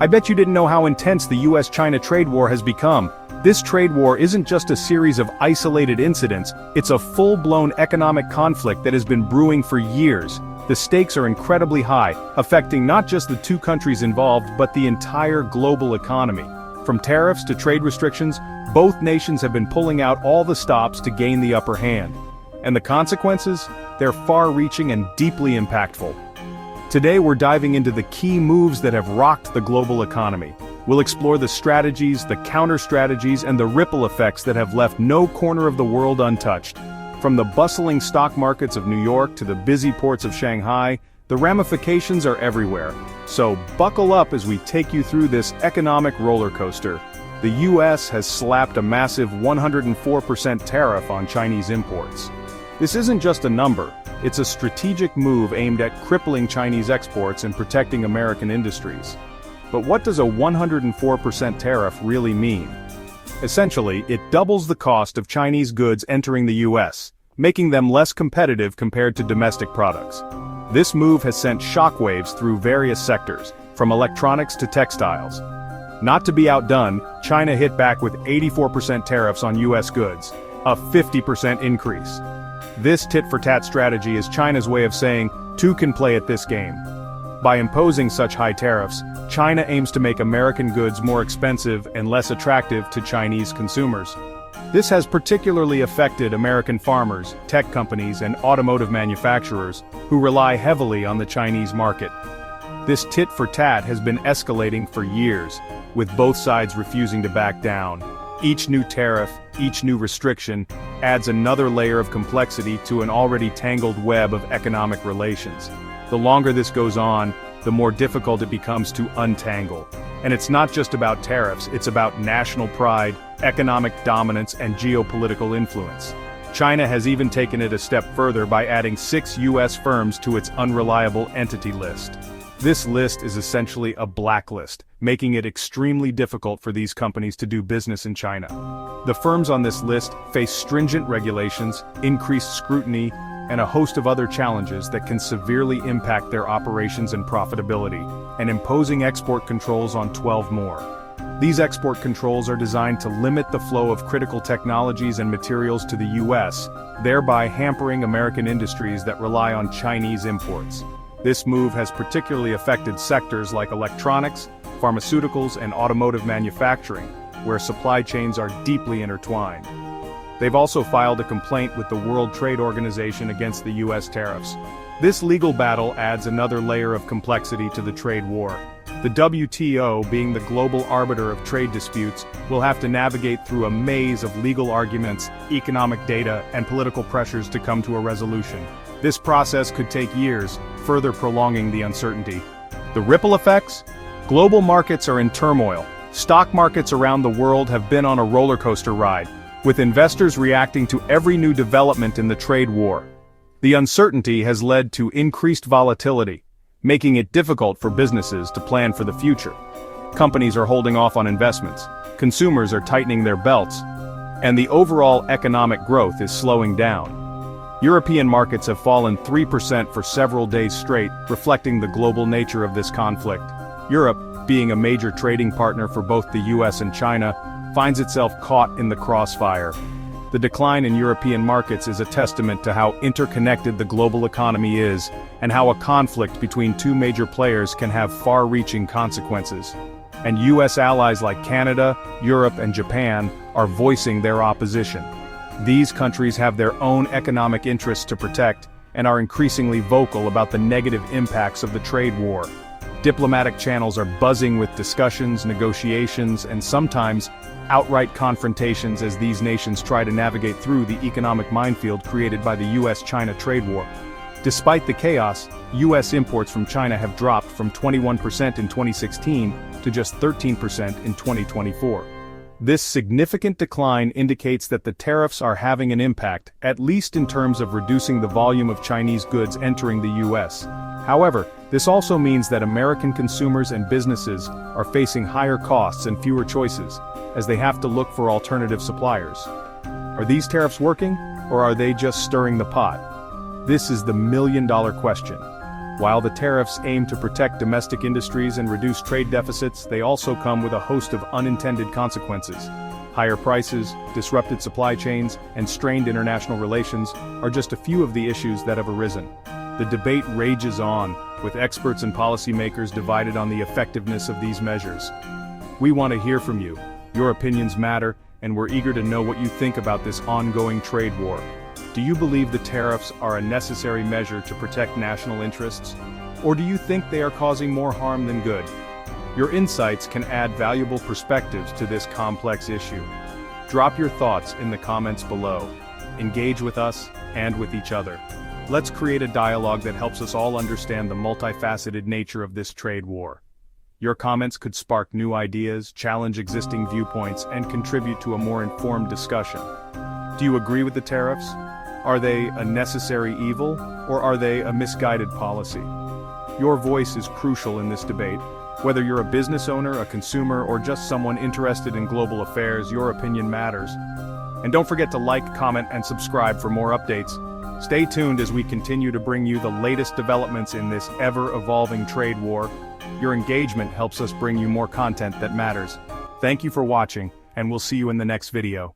I bet you didn't know how intense the US-China trade war has become. This trade war isn't just a series of isolated incidents, it's a full-blown economic conflict that has been brewing for years. The stakes are incredibly high, affecting not just the two countries involved but the entire global economy. From tariffs to trade restrictions, both nations have been pulling out all the stops to gain the upper hand. And the consequences? They're far-reaching and deeply impactful. Today we're diving into the key moves that have rocked the global economy. We'll explore the strategies, the counter-strategies, and the ripple effects that have left no corner of the world untouched. From the bustling stock markets of New York to the busy ports of Shanghai, the ramifications are everywhere. So buckle up as we take you through this economic roller coaster. The US has slapped a massive 104% tariff on Chinese imports. This isn't just a number, it's a strategic move aimed at crippling Chinese exports and protecting American industries. But what does a 104% tariff really mean? Essentially, it doubles the cost of Chinese goods entering the US, making them less competitive compared to domestic products. This move has sent shockwaves through various sectors, from electronics to textiles. Not to be outdone, China hit back with 84% tariffs on US goods, a 50% increase. This tit-for-tat strategy is China's way of saying, two can play at this game. By imposing such high tariffs, China aims to make American goods more expensive and less attractive to Chinese consumers. This has particularly affected American farmers, tech companies, and automotive manufacturers, who rely heavily on the Chinese market. This tit-for-tat has been escalating for years, with both sides refusing to back down. Each new tariff, each new restriction, adds another layer of complexity to an already tangled web of economic relations. The longer this goes on, the more difficult it becomes to untangle. And it's not just about tariffs, it's about national pride, economic dominance, and geopolitical influence. China has even taken it a step further by adding 6 US firms to its unreliable entity list. This list is essentially a blacklist, making it extremely difficult for these companies to do business in China. The firms on this list face stringent regulations, increased scrutiny, and a host of other challenges that can severely impact their operations and profitability, and imposing export controls on 12 more. These export controls are designed to limit the flow of critical technologies and materials to the US, thereby hampering American industries that rely on Chinese imports. This move has particularly affected sectors like electronics, pharmaceuticals, and automotive manufacturing, where supply chains are deeply intertwined. They've also filed a complaint with the World Trade Organization against the US tariffs. This legal battle adds another layer of complexity to the trade war. The WTO, being the global arbiter of trade disputes, will have to navigate through a maze of legal arguments, economic data, and political pressures to come to a resolution. This process could take years, further prolonging the uncertainty. The ripple effects? Global markets are in turmoil. Stock markets around the world have been on a roller coaster ride, with investors reacting to every new development in the trade war. The uncertainty has led to increased volatility, making it difficult for businesses to plan for the future. Companies are holding off on investments, consumers are tightening their belts, and the overall economic growth is slowing down. European markets have fallen 3% for several days straight, reflecting the global nature of this conflict. Europe, being a major trading partner for both the US and China, finds itself caught in the crossfire. The decline in European markets is a testament to how interconnected the global economy is, and how a conflict between two major players can have far-reaching consequences. And US allies like Canada, Europe, and Japan are voicing their opposition. These countries have their own economic interests to protect, and are increasingly vocal about the negative impacts of the trade war. Diplomatic channels are buzzing with discussions, negotiations, and sometimes outright confrontations as these nations try to navigate through the economic minefield created by the US-China trade war. Despite the chaos, US imports from China have dropped from 21% in 2016 to just 13% in 2024. This significant decline indicates that the tariffs are having an impact, at least in terms of reducing the volume of Chinese goods entering the US. However, this also means that American consumers and businesses are facing higher costs and fewer choices, as they have to look for alternative suppliers. Are these tariffs working, or are they just stirring the pot? This is the million-dollar question. While the tariffs aim to protect domestic industries and reduce trade deficits, they also come with a host of unintended consequences. Higher prices, disrupted supply chains, and strained international relations are just a few of the issues that have arisen. The debate rages on, with experts and policymakers divided on the effectiveness of these measures. We want to hear from you. Your opinions matter, and we're eager to know what you think about this ongoing trade war. Do you believe the tariffs are a necessary measure to protect national interests? Or do you think they are causing more harm than good? Your insights can add valuable perspectives to this complex issue. Drop your thoughts in the comments below. Engage with us and with each other. Let's create a dialogue that helps us all understand the multifaceted nature of this trade war. Your comments could spark new ideas, challenge existing viewpoints, and contribute to a more informed discussion. Do you agree with the tariffs? Are they a necessary evil, or are they a misguided policy? Your voice is crucial in this debate. Whether you're a business owner, a consumer, or just someone interested in global affairs, your opinion matters. And don't forget to like, comment, and subscribe for more updates. Stay tuned as we continue to bring you the latest developments in this ever-evolving trade war. Your engagement helps us bring you more content that matters. Thank you for watching, and we'll see you in the next video.